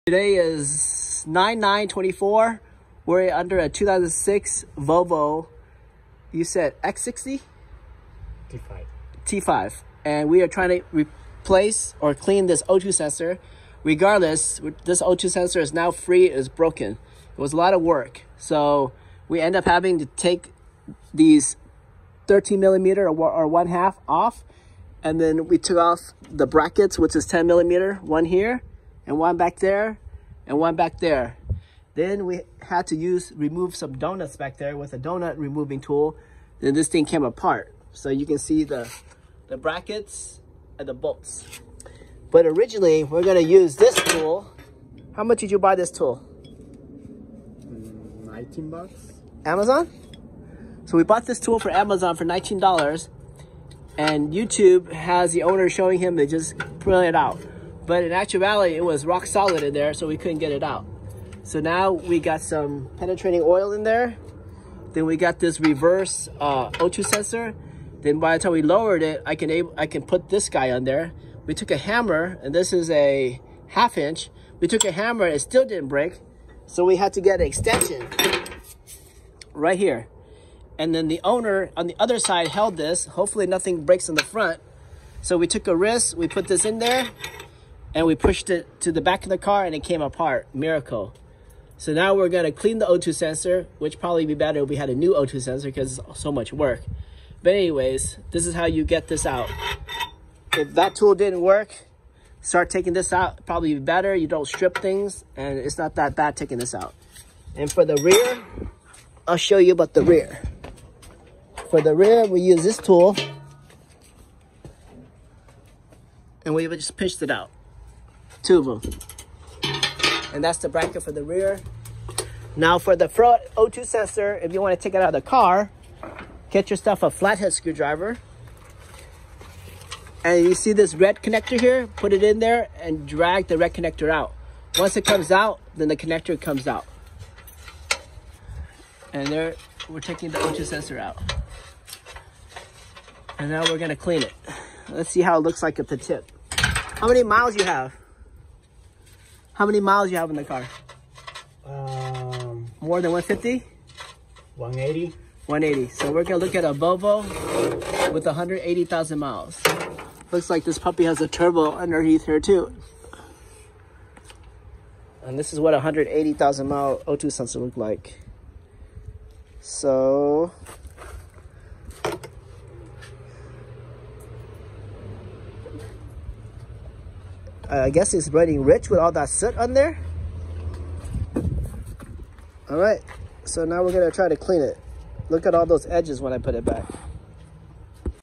Today is 9/9/24. We're under a 2006 Volvo, you said X60? T5. And we are trying to replace or clean this O2 sensor. Regardless, this O2 sensor is now free, it's broken. It was a lot of work. So we end up having to take these 13 millimeter or 1/2 off. And then we took off the brackets, which is 10 millimeter, one here and one back there and one back there. Then we had to remove some donuts back there with a donut removing tool. Then this thing came apart. So you can see the brackets and the bolts. But originally we're gonna use this tool. How much did you buy this tool? 19 bucks. Amazon? So we bought this tool for Amazon for $19. And YouTube has the owner showing him to just pull it out. But in actuality, it was rock solid in there, so we couldn't get it out. So now we got some penetrating oil in there. Then we got this reverse O2 sensor. Then by the time we lowered it, I can put this guy on there. We took a hammer, and this is a 1/2 inch. We took a hammer, it still didn't break. So we had to get an extension right here. And then the owner on the other side held this. Hopefully nothing breaks in the front. So we took a wrist, we put this in there, and we pushed it to the back of the car, and it came apart. Miracle. So now we're gonna clean the O2 sensor, which probably be better if we had a new O2 sensor because it's so much work. But anyways, this is how you get this out. If that tool didn't work, start taking this out. Probably be better. You don't strip things, and it's not that bad taking this out. And for the rear, I'll show you about the rear. For the rear, we use this tool, and we just pitched it out. 2 of them. And that's the bracket for the rear. Now for the front O2 sensor, if you want to take it out of the car, get yourself a flathead screwdriver. And you see this red connector here? Put it in there and drag the red connector out. Once it comes out, then the connector comes out. And there, we're taking the O2 sensor out. And now we're gonna clean it. Let's see how it looks like at the tip. How many miles you have? How many miles you have in the car? More than 150? 180. 180. So we're gonna look at a Volvo with 180,000 miles. Looks like this puppy has a turbo underneath here too. And this is what a 180,000 mile O2 sensor look like. So I guess it's running rich with all that soot on there. All right, so now we're gonna try to clean it. Look at all those edges when I put it back.